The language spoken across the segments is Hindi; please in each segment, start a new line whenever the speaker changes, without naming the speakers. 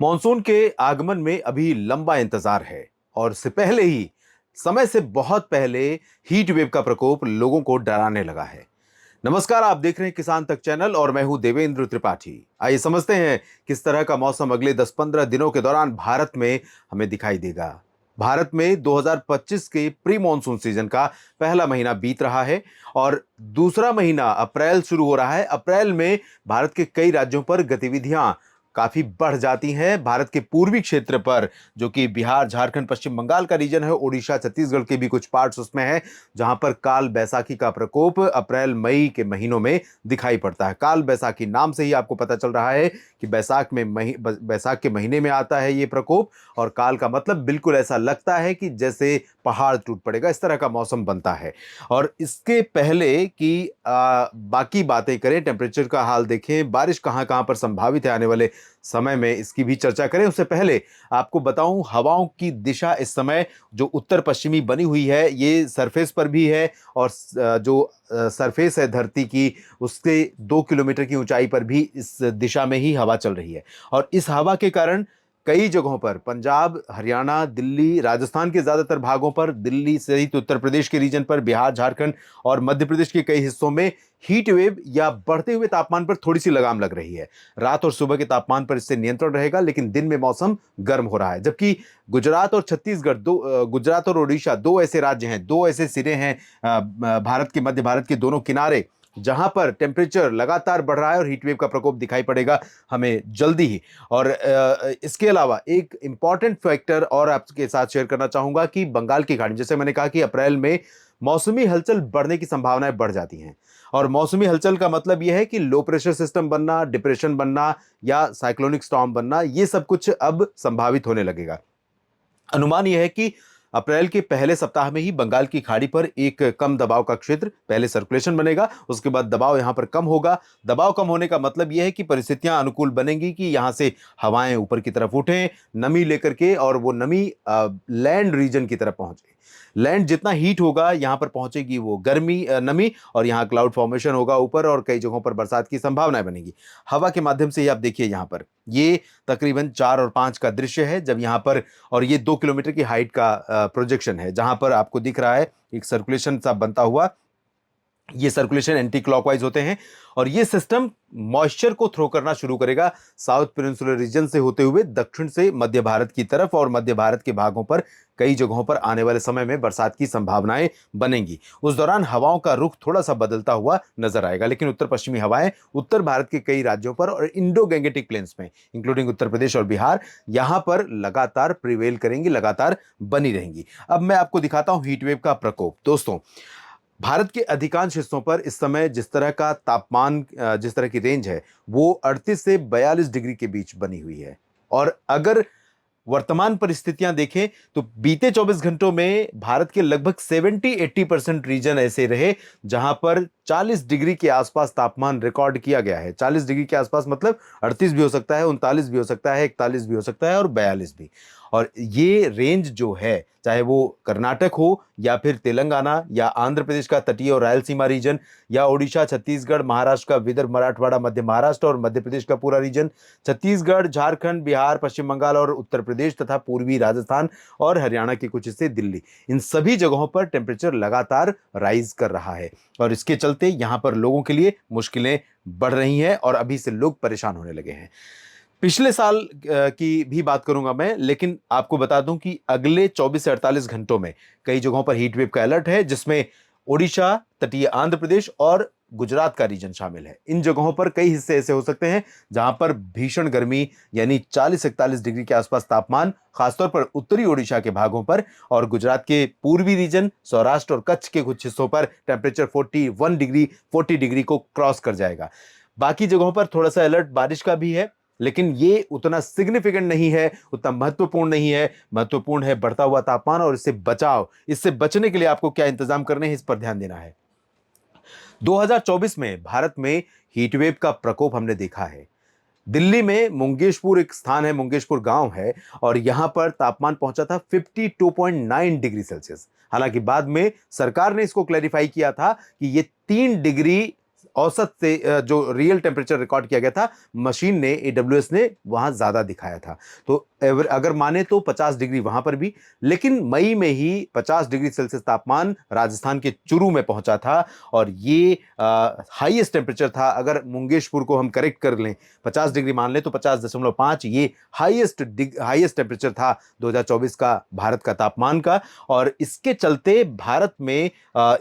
मॉनसून के आगमन में अभी लंबा इंतजार है और इससे पहले ही समय से बहुत पहले हीट वेव का प्रकोप लोगों को डराने लगा है। नमस्कार, आप देख रहे हैं किसान तक चैनल और मैं हूं देवेंद्र त्रिपाठी। आइए समझते हैं किस तरह का मौसम अगले 10-15 दिनों के दौरान भारत में हमें दिखाई देगा। भारत में 2025 के प्री मॉनसून सीजन का पहला महीना बीत रहा है और दूसरा महीना अप्रैल शुरू हो रहा है। अप्रैल में भारत के कई राज्यों पर गतिविधियां काफी बढ़ जाती हैं। भारत के पूर्वी क्षेत्र पर, जो कि बिहार, झारखंड, पश्चिम बंगाल का रीजन है, ओडिशा, छत्तीसगढ़ के भी कुछ पार्ट्स उसमें हैं, जहां पर काल बैसाखी का प्रकोप अप्रैल मई के महीनों में दिखाई पड़ता है। काल बैसाखी नाम से ही आपको पता चल रहा है कि बैसाख के महीने में आता है ये प्रकोप। और काल का मतलब बिल्कुल ऐसा लगता है कि जैसे पहाड़ टूट पड़ेगा, इस तरह का मौसम बनता है। और इसके पहले कि बाकी बातें करें, टेम्परेचर का हाल देखें, बारिश कहां कहां पर संभावित है आने वाले समय में, इसकी भी चर्चा करें। उससे पहले आपको बताऊं, हवाओं की दिशा इस समय जो उत्तर पश्चिमी बनी हुई है, ये सरफेस पर भी है और जो सरफेस है धरती की, उसके 2 किलोमीटर की ऊंचाई पर भी इस दिशा में ही हवा चल रही है। और इस हवा के कारण कई जगहों पर, पंजाब, हरियाणा, दिल्ली, राजस्थान के ज्यादातर भागों पर, दिल्ली सहित उत्तर प्रदेश के रीजन पर, बिहार, झारखंड और मध्य प्रदेश के कई हिस्सों में हीट वेव या बढ़ते हुए तापमान पर थोड़ी सी लगाम लग रही है। रात और सुबह के तापमान पर इससे नियंत्रण रहेगा, लेकिन दिन में मौसम गर्म हो रहा है। जबकि गुजरात और छत्तीसगढ़, गुजरात और ओडिशा दो ऐसे राज्य हैं, दो ऐसे सिरे हैं भारत के, मध्य भारत के दोनों किनारे, जहां पर टेम्परेचर लगातार बढ़ रहा है और हीटवेव का प्रकोप दिखाई पड़ेगा हमें जल्दी ही। और इसके अलावा एक इंपॉर्टेंट फैक्टर और आपके साथ शेयर करना चाहूंगा कि बंगाल की खाड़ी, जैसे मैंने कहा कि अप्रैल में मौसमी हलचल बढ़ने की संभावनाएं बढ़ जाती हैं। और मौसमी हलचल का मतलब यह है कि लो प्रेशर सिस्टम बनना, डिप्रेशन बनना या साइक्लोनिक स्टॉर्म बनना, ये सब कुछ अब संभावित होने लगेगा। अनुमान यह है कि अप्रैल के पहले सप्ताह में ही बंगाल की खाड़ी पर एक कम दबाव का क्षेत्र, पहले सर्कुलेशन बनेगा, उसके बाद दबाव यहां पर कम होगा। दबाव कम होने का मतलब यह है कि परिस्थितियां अनुकूल बनेंगी कि यहां से हवाएं ऊपर की तरफ उठें नमी लेकर के, और वो नमी लैंड रीजन की तरफ पहुंचे। लैंड जितना हीट होगा यहां पर पहुंचेगी वो गर्मी, नमी, और यहां क्लाउड फॉर्मेशन होगा ऊपर और कई जगहों पर बरसात की संभावनाएं बनेगी। हवा के माध्यम से ही आप देखिए, यहां पर ये तकरीबन 4 और 5 का दृश्य है, जब यहां पर, और ये 2 किलोमीटर की हाइट का प्रोजेक्शन है, जहां पर आपको दिख रहा है एक सर्कुलेशन सा बनता हुआ। ये सर्कुलेशन एंटी क्लॉकवाइज होते हैं और ये सिस्टम मॉइस्चर को थ्रो करना शुरू करेगा साउथ पेनिनसुलर रीजन से होते हुए दक्षिण से मध्य भारत की तरफ, और मध्य भारत के भागों पर कई जगहों पर आने वाले समय में बरसात की संभावनाएं बनेंगी। उस दौरान हवाओं का रुख थोड़ा सा बदलता हुआ नजर आएगा, लेकिन उत्तर पश्चिमी हवाएं उत्तर भारत के कई राज्यों पर और इंडो गैंगेटिक प्लेन्स में, इंक्लूडिंग उत्तर प्रदेश और बिहार, यहां पर लगातार प्रिवेल करेंगी, लगातार बनी रहेंगी। अब मैं आपको दिखाता हूं हीटवेव का प्रकोप। दोस्तों, भारत के अधिकांश हिस्सों पर इस समय जिस तरह का तापमान, जिस तरह की रेंज है, वो 38 से 42 डिग्री के बीच बनी हुई है। और अगर वर्तमान परिस्थितियां देखें तो बीते 24 घंटों में भारत के लगभग 70-80% रीजन ऐसे रहे जहां पर 40 डिग्री के आसपास तापमान रिकॉर्ड किया गया है। 40 डिग्री के आसपास मतलब 38 भी हो सकता है, 39 भी हो सकता है, 41 भी हो सकता है और 42 भी। और ये रेंज जो है, चाहे वो कर्नाटक हो या फिर तेलंगाना या आंध्र प्रदेश का तटीय और रायलसीमा रीजन, या ओडिशा, छत्तीसगढ़, महाराष्ट्र का विदर्भ, मराठवाड़ा, मध्य महाराष्ट्र और मध्य प्रदेश का पूरा रीजन, छत्तीसगढ़, झारखंड, बिहार, पश्चिम बंगाल और उत्तर प्रदेश तथा पूर्वी राजस्थान और हरियाणा के कुछ हिस्से, दिल्ली, इन सभी जगहों पर टेम्परेचर लगातार राइज कर रहा है। और इसके चलते यहां पर लोगों के लिए मुश्किलें बढ़ रही हैं और अभी से लोग परेशान होने लगे हैं। पिछले साल की भी बात करूंगा मैं, लेकिन आपको बता दूं कि अगले 24 से 48 घंटों में कई जगहों पर हीट वेव का अलर्ट है, जिसमें ओडिशा, तटीय आंध्र प्रदेश और गुजरात का रीजन शामिल है। इन जगहों पर कई हिस्से ऐसे हो सकते हैं जहां पर भीषण गर्मी, यानी 40-41 डिग्री के आसपास तापमान, खासतौर पर उत्तरी ओडिशा के भागों पर और गुजरात के पूर्वी रीजन, सौराष्ट्र और कच्छ के कुछ हिस्सों पर टेम्परेचर 41 डिग्री, 40 डिग्री को क्रॉस कर जाएगा। बाकी जगहों पर थोड़ा सा अलर्ट बारिश का भी है, लेकिन ये उतना सिग्निफिकेंट नहीं है, उतना महत्वपूर्ण नहीं है। महत्वपूर्ण है बढ़ता हुआ तापमान और इससे बचाव। इससे बचने के लिए आपको क्या इंतजाम करने हैं, इस पर ध्यान देना है। 2024 में भारत में हीटवेव का प्रकोप हमने देखा है। दिल्ली में मुंगेशपुर एक स्थान है, मुंगेशपुर गांव है, और यहां पर तापमान पहुंचा था 52.9 डिग्री सेल्सियस। हालांकि बाद में सरकार ने इसको क्लैरिफाई किया था कि ये 3 डिग्री औसत से जो रियल टेम्परेचर रिकॉर्ड किया गया था, मशीन ने, एडब्ल्यूएस ने वहां ज्यादा दिखाया था। तो अगर माने तो 50 डिग्री वहां पर भी, लेकिन मई में ही 50 डिग्री सेल्सियस तापमान राजस्थान के चुरू में पहुंचा था। और ये हाईएस्ट टेम्परेचर था। अगर मुंगेशपुर को हम करेक्ट कर लें, 50 डिग्री मान लें, तो 50.5 ये हाईएस्ट टेम्परेचर था 2024 का भारत का तापमान का। और इसके चलते भारत में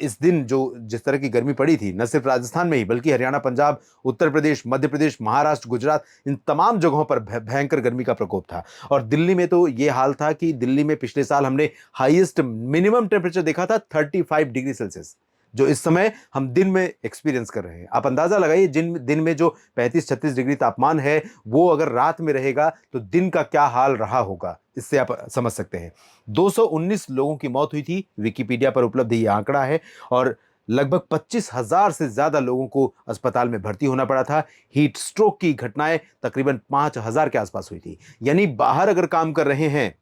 इस दिन जो जिस तरह की गर्मी पड़ी थी, न सिर्फ राजस्थान में ही बल्कि हरियाणा, पंजाब, उत्तर प्रदेश, मध्य प्रदेश, महाराष्ट्र, गुजरात, इन तमाम जगहों पर भयंकर गर्मी का प्रकोप था। और दिल्ली में तो यह हाल था कि दिल्ली में पिछले साल हमने हाईएस्ट मिनिमम टेम्परेचर देखा था 35 डिग्री सेल्सियस, जो इस समय हम दिन में एक्सपीरियंस कर रहे हैं। आप अंदाजा लगाइए, जिन दिन में जो 35-36 डिग्री तापमान है, वो अगर रात में रहेगा तो दिन का क्या हाल रहा होगा, इससे आप समझ सकते हैं। 219 लोगों की मौत हुई थी, विकिपीडिया पर उपलब्ध ये आंकड़ा है। और लगभग 25,000 से ज्यादा लोगों को अस्पताल में भर्ती होना पड़ा था। हीट स्ट्रोक की घटनाएं तकरीबन 5,000 के आसपास हुई थी। यानी बाहर अगर काम कर रहे हैं,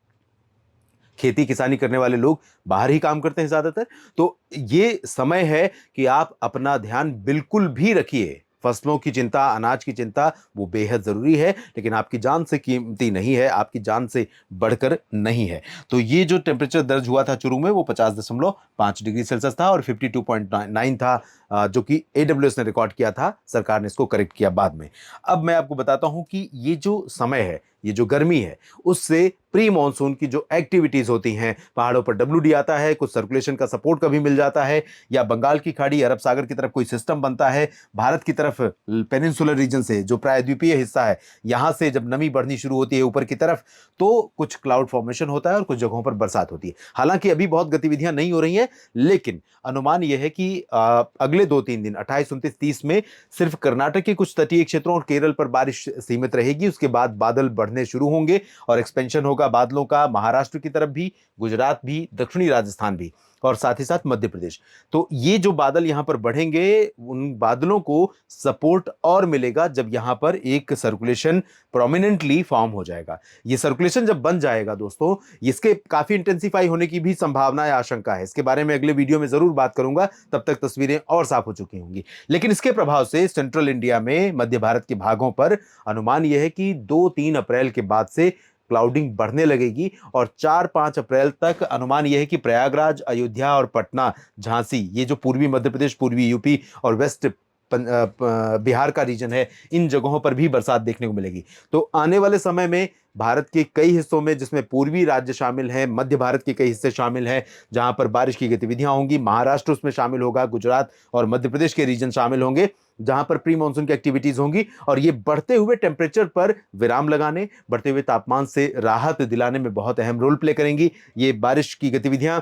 खेती किसानी करने वाले लोग बाहर ही काम करते हैं ज्यादातर, तो ये समय है कि आप अपना ध्यान बिल्कुल भी रखिए। फसलों की चिंता, अनाज की चिंता, वो बेहद जरूरी है, लेकिन आपकी जान से कीमती नहीं है, आपकी जान से बढ़कर नहीं है। तो ये जो टेम्परेचर दर्ज हुआ था चुरू में, वो 50.5 डिग्री सेल्सियस था और 52.9 था, जो कि एडब्ल्यूएस ने रिकॉर्ड किया था। सरकार ने इसको करेक्ट किया बाद में। अब मैं आपको बताता हूं कि ये जो समय है, ये जो गर्मी है, उससे प्री मॉनसून की जो एक्टिविटीज होती हैं, पहाड़ों पर डब्ल्यूडी आता है, कुछ सर्कुलेशन का सपोर्ट कभी मिल जाता है, या बंगाल की खाड़ी, अरब सागर की तरफ कोई सिस्टम बनता है, भारत की तरफ पेनिनसुलर रीजन से, जो प्रायद्वीपीय हिस्सा है, यहां से जब नमी बढ़नी शुरू होती है ऊपर की तरफ, तो कुछ क्लाउड फॉर्मेशन होता है और कुछ जगहों पर बरसात होती है। हालांकि अभी बहुत गतिविधियां नहीं हो रही हैं, लेकिन अनुमान यह है कि अगले 2-3 दिन 28, 29, 30 में सिर्फ कर्नाटक के कुछ तटीय क्षेत्रों और केरल पर बारिश सीमित रहेगी। उसके बाद बादल बढ़ने शुरू होंगे और एक्सपेंशन होगा बादलों का महाराष्ट्र की तरफ भी, गुजरात भी, दक्षिणी राजस्थान भी, और साथ ही साथ मध्य प्रदेश। तो ये जो बादल यहां पर बढ़ेंगे, उन बादलों को सपोर्ट और मिलेगा जब यहां पर एक सर्कुलेशन प्रोमिनेंटली फॉर्म हो जाएगा। ये सर्कुलेशन जब बन जाएगा दोस्तों, इसके काफी इंटेंसिफाई होने की भी संभावना है, आशंका है। इसके बारे में अगले वीडियो में जरूर बात करूंगा, तब तक तस्वीरें और साफ हो चुकी होंगी। लेकिन इसके प्रभाव से सेंट्रल इंडिया में, मध्य भारत के भागों पर अनुमान यह है कि 2-3 अप्रैल के बाद से क्लाउडिंग बढ़ने लगेगी और 4-5 अप्रैल तक अनुमान यह है कि प्रयागराज, अयोध्या और पटना, झांसी, ये जो पूर्वी मध्य प्रदेश, पूर्वी यूपी और वेस्ट बिहार का रीजन है, इन जगहों पर भी बरसात देखने को मिलेगी। तो आने वाले समय में भारत के कई हिस्सों में, जिसमें पूर्वी राज्य शामिल हैं, मध्य भारत के कई हिस्से शामिल हैं, जहां पर बारिश की गतिविधियां होंगी, महाराष्ट्र उसमें शामिल होगा, गुजरात और मध्य प्रदेश के रीजन शामिल होंगे, जहां पर प्री मानसून की एक्टिविटीज होंगी। और ये बढ़ते हुए टेम्परेचर पर विराम लगाने, बढ़ते हुए तापमान से राहत दिलाने में बहुत अहम रोल प्ले करेंगी ये बारिश की गतिविधियां,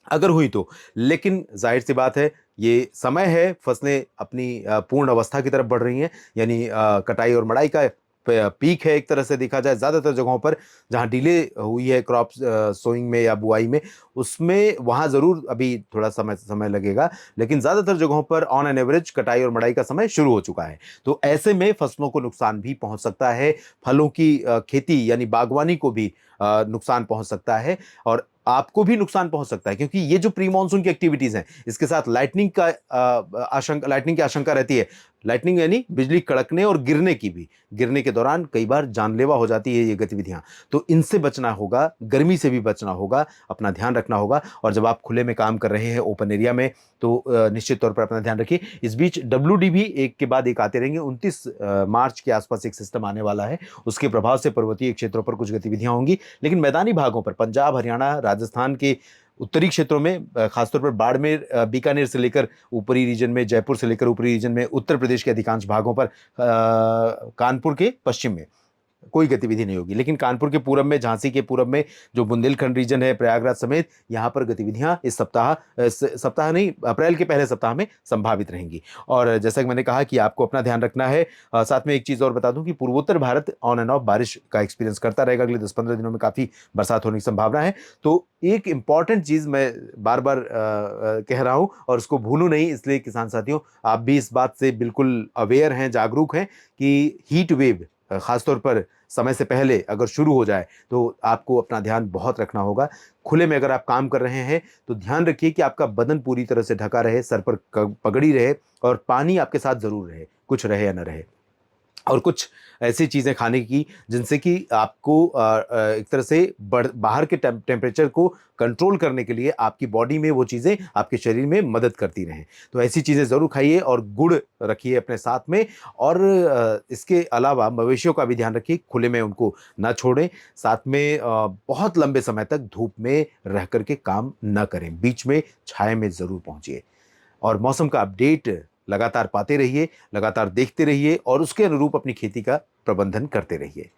अगर हुई तो। लेकिन जाहिर सी बात है, ये समय है, फसलें अपनी पूर्ण अवस्था की तरफ बढ़ रही हैं, यानी कटाई और मड़ाई का पीक है एक तरह से देखा जाए। ज्यादातर जगहों पर जहां डिले हुई है क्रॉप सोइंग में या बुआई में, उसमें वहां जरूर अभी थोड़ा समय लगेगा, लेकिन ज्यादातर जगहों पर ऑन एन एवरेज कटाई और मड़ाई का समय शुरू हो चुका है। तो ऐसे में फसलों को नुकसान भी पहुंच सकता है, फलों की खेती यानी बागवानी को भी नुकसान पहुंच सकता है, और आपको भी नुकसान पहुंच सकता है, क्योंकि ये जो प्री मॉनसून की एक्टिविटीज हैं, इसके साथ लाइटनिंग की आशंका रहती है। लाइटनिंग यानी बिजली कड़कने और गिरने की भी, गिरने के दौरान कई बार जानलेवा हो जाती है ये गतिविधियां। तो इनसे बचना होगा, गर्मी से भी बचना होगा, अपना ध्यान रखना होगा। और जब आप खुले में काम कर रहे हैं, ओपन एरिया में, तो निश्चित तौर पर अपना ध्यान रखिए। इस बीच डब्ल्यूडी भी एक के बाद एक आते रहेंगे। 29 मार्च के आसपास एक सिस्टम आने वाला है, उसके प्रभाव से पर्वतीय क्षेत्रों पर कुछ गतिविधियां होंगी, लेकिन मैदानी भागों पर, पंजाब, हरियाणा, राजस्थान के उत्तरी क्षेत्रों में, खासतौर पर बाड़मेर, बीकानेर से लेकर ऊपरी रीजन में, जयपुर से लेकर ऊपरी रीजन में, उत्तर प्रदेश के अधिकांश भागों पर, कानपुर के पश्चिम में कोई गतिविधि नहीं होगी। लेकिन कानपुर के पूरब में, झांसी के पूरब में, जो बुंदेलखंड रीजन है, प्रयागराज समेत, यहां पर गतिविधियां इस सप्ताह नहीं, अप्रैल के पहले सप्ताह में संभावित रहेंगी। और जैसा कि मैंने कहा कि आपको अपना ध्यान रखना है। साथ में एक चीज और बता दूं कि पूर्वोत्तर भारत ऑन एंड ऑफ बारिश का एक्सपीरियंस करता रहेगा। अगले 10-15 दिनों में काफी बरसात होने की संभावना है। तो एक इंपॉर्टेंट चीज मैं बार बार कह रहा हूं और उसको भूलूं नहीं, इसलिए किसान साथियों, आप भी इस बात से बिल्कुल अवेयर हैं, जागरूक हैं कि हीट वेव ख़ासतौर पर समय से पहले अगर शुरू हो जाए तो आपको अपना ध्यान बहुत रखना होगा। खुले में अगर आप काम कर रहे हैं तो ध्यान रखिए कि आपका बदन पूरी तरह से ढका रहे, सर पर पगड़ी रहे और पानी आपके साथ ज़रूर रहे, कुछ रहे या न रहे। और कुछ ऐसी चीज़ें खाने की जिनसे कि आपको एक तरह से बाहर के टेम्परेचर को कंट्रोल करने के लिए आपकी बॉडी में वो चीज़ें आपके शरीर में मदद करती रहें। तो ऐसी चीज़ें ज़रूर खाइए और गुड़ रखिए अपने साथ में। और इसके अलावा मवेशियों का भी ध्यान रखिए, खुले में उनको ना छोड़ें। साथ में बहुत लंबे समय तक धूप में रह कर के काम ना करें, बीच में छाया में ज़रूर पहुँचिए। और मौसम का अपडेट लगातार पाते रहिए, लगातार देखते रहिए और उसके अनुरूप अपनी खेती का प्रबंधन करते रहिए।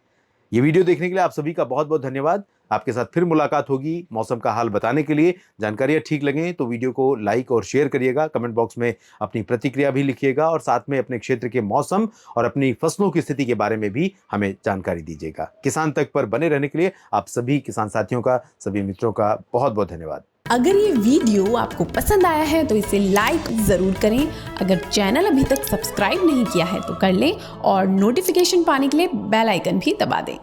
ये वीडियो देखने के लिए आप सभी का बहुत-बहुत धन्यवाद। आपके साथ फिर मुलाकात होगी मौसम का हाल बताने के लिए। जानकारियाँ ठीक लगें तो वीडियो को लाइक और शेयर करिएगा। कमेंट बॉक्स में अपनी प्रतिक्रिया भी लिखिएगा और साथ में अपने क्षेत्र के मौसम और अपनी फसलों की स्थिति के बारे में भी हमें जानकारी दीजिएगा। किसान तक पर बने रहने के लिए आप सभी किसान साथियों का, सभी मित्रों का बहुत-बहुत धन्यवाद।
अगर ये वीडियो आपको पसंद आया है तो इसे लाइक ज़रूर करें। अगर चैनल अभी तक सब्सक्राइब नहीं किया है तो कर लें और नोटिफिकेशन पाने के लिए बेल आइकन भी दबा दें।